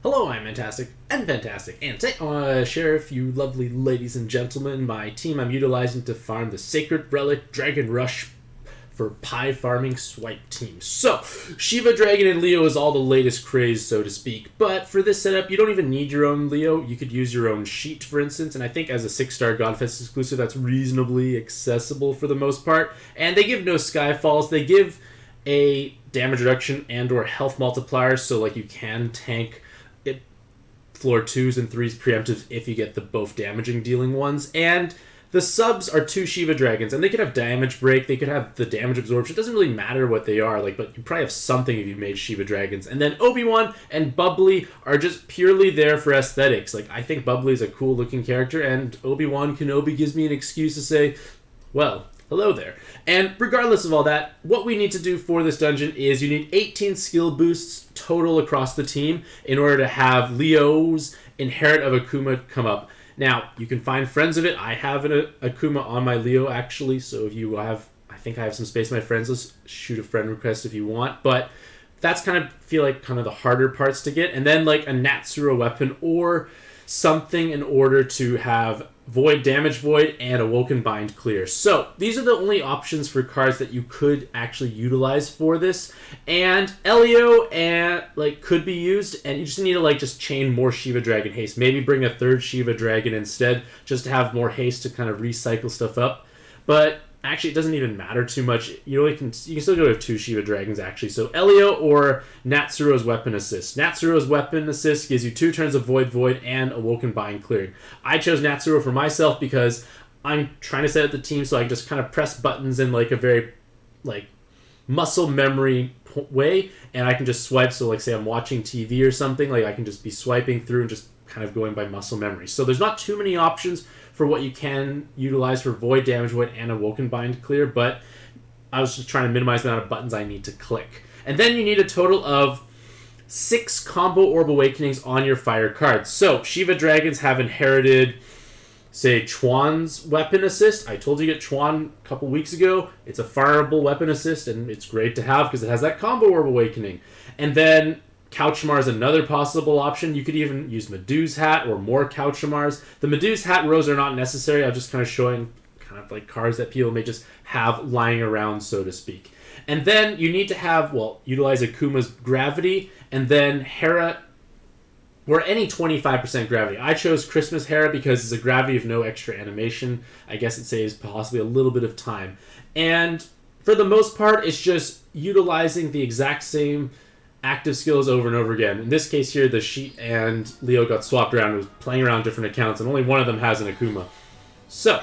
Hello, I'm Mantastic'c and Fantastic, and today I want to share with you lovely ladies and gentlemen my team I'm utilizing to farm the Sacred Relic Dragon Rush for pie farming swipe team. So, Shiva Dragon and Leo is all the latest craze, so to speak, but for this setup, you don't even need your own Leo. You could use your own Sheet, for instance, and I think as a 6-star Godfest exclusive, that's reasonably accessible for the most part, and they give no Skyfalls. They give a damage reduction and or health multiplier, so like you can tank floor 2s and 3s preemptives if you get the both damaging dealing ones. And the subs are 2 Shiva Dragons, and they could have damage break, they could have the damage absorption. It doesn't really matter what they are, but you probably have something if you made Shiva Dragons. And then Obi-Wan and Bubbly are just purely there for aesthetics. I think Bubbly is a cool looking character, and Obi-Wan Kenobi gives me an excuse to say, well, hello there. And regardless of all that, what we need to do for this dungeon is you need 18 skill boosts total across the team in order to have Leo's Inherit of Akuma come up. Now, you can find friends of it. I have an Akuma on my Leo, actually, so if you have, I think I have some space in my friends list, shoot a friend request if you want, but that's feel like the harder parts to get. And then like a Natsura weapon or something in order to have Void, Damage Void, and Awoken Bind clear. So, these are the only options for cards that you could actually utilize for this. And Elio and could be used, and you just need to just chain more Shiva Dragon haste. Maybe bring a 3rd Shiva Dragon instead, just to have more haste to kind of recycle stuff up. But actually, it doesn't even matter too much. You can still go with 2 Shiva Dragons, actually. So, Elio or Natsuro's Weapon Assist. Natsuro's Weapon Assist gives you 2 turns of Void, and Awoken Bind clearing. I chose Natsuro for myself because I'm trying to set up the team so I can just kind of press buttons in a very, muscle memory way, and I can just swipe. So, say I'm watching TV or something, I can just be swiping through and just kind of going by muscle memory. So, there's not too many options for what you can utilize for Void, Damage Void, and Awoken Bind clear, but I was just trying to minimize the amount of buttons I need to click. And then you need a total of 6 combo Orb Awakenings on your fire cards. So, Shiva Dragons have inherited, say, Chuan's Weapon Assist. I told you to get Chuan a couple weeks ago. It's a farmable Weapon Assist, and it's great to have because it has that combo Orb Awakening. And then Couchamar is another possible option. You could even use Medu's Hat or more Couchamars. The Medu's Hat rows are not necessary. I'm just kind of showing cards that people may just have lying around, so to speak. And then you need to have, utilize Akuma's Gravity, and then Hera, or any 25% gravity. I chose Christmas Hera because it's a gravity of no extra animation. I guess it saves possibly a little bit of time. And for the most part, it's just utilizing the exact same active skills over and over again. In this case here, the Sheet and Leo got swapped around. It was playing around different accounts, and only one of them has an Akuma. So,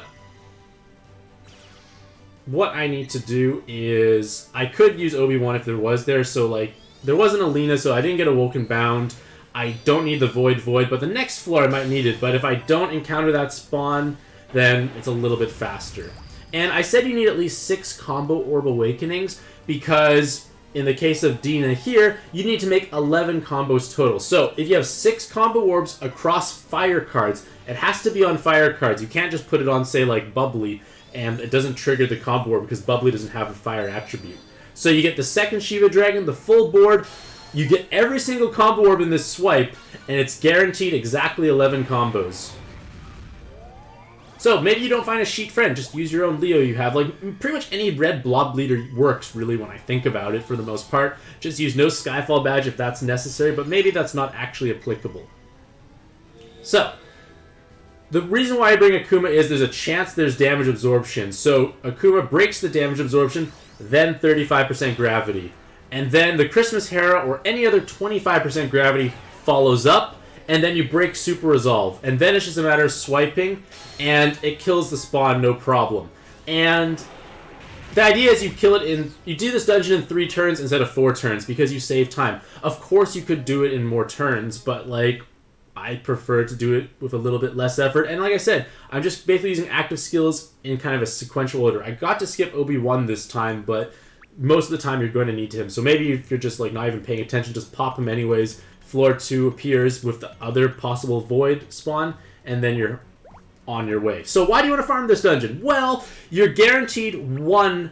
what I need to do is, I could use Obi-Wan if there was there, so there wasn't a Lena, so I didn't get Awoken Bound. I don't need the Void, but the next floor I might need it, but if I don't encounter that spawn, then it's a little bit faster. And I said you need at least 6 combo Orb Awakenings, because in the case of Dina here, you need to make 11 combos total. So, if you have 6 combo orbs across fire cards, it has to be on fire cards. You can't just put it on, say, Bubbly, and it doesn't trigger the combo orb because Bubbly doesn't have a fire attribute. So you get the 2nd Shiva Dragon, the full board, you get every single combo orb in this swipe, and it's guaranteed exactly 11 combos. So, maybe you don't find a Sheet friend, just use your own Leo you have. Pretty much any red blob leader works, really, when I think about it, for the most part. Just use no Skyfall badge if that's necessary, but maybe that's not actually applicable. So, the reason why I bring Akuma is there's a chance there's damage absorption. So, Akuma breaks the damage absorption, then 35% gravity. And then the Christmas Hera or any other 25% gravity follows up, and then you break Super Resolve. And then it's just a matter of swiping, and it kills the spawn, no problem. And the idea is you do this dungeon in 3 turns instead of 4 turns, because you save time. Of course you could do it in more turns, but I prefer to do it with a little bit less effort. And like I said, I'm just basically using active skills in kind of a sequential order. I got to skip Obi-Wan this time, but most of the time you're going to need him. So maybe if you're just not even paying attention, just pop him anyways. Floor 2 appears with the other possible Void spawn, and then you're on your way. So why do you want to farm this dungeon? Well, you're guaranteed 1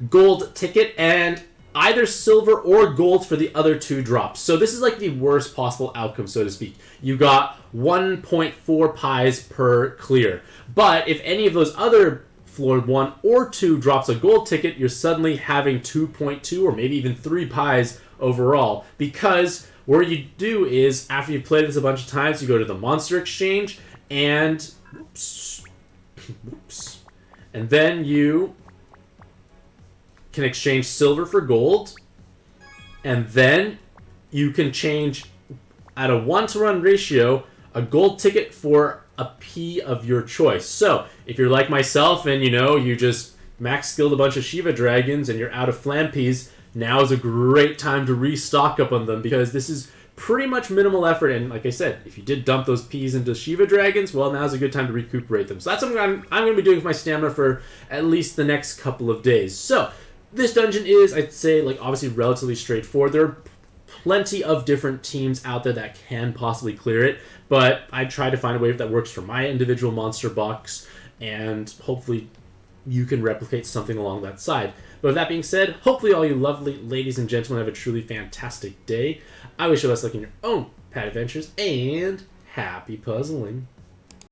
gold ticket, and either silver or gold for the other 2 drops. So this is like the worst possible outcome, so to speak. You got 1.4 pies per clear. But if any of those other floor 1 or 2 drops a gold ticket, you're suddenly having 2.2 or maybe even 3 pies overall. Because what you do is, after you've played this a bunch of times, you go to the monster exchange and... and then you can exchange silver for gold, and then you can change at a 1-to-1 ratio a gold ticket for a P of your choice. So if you're like myself and you just max skilled a bunch of Shiva dragons and you're out of flam peas, now is a great time to restock up on them, because this is pretty much minimal effort. And like I said, if you did dump those peas into Shiva dragons, well, now's a good time to recuperate them. So that's something I'm going to be doing with my stamina for at least the next couple of days. So this dungeon is, I'd say, like, obviously relatively straightforward. There are plenty of different teams out there that can possibly clear it, but I try to find a way that works for my individual monster box, and hopefully you can replicate something along that side. But with that being said, hopefully all you lovely ladies and gentlemen have a truly fantastic day. I wish you the best luck in your own pad adventures, and happy puzzling.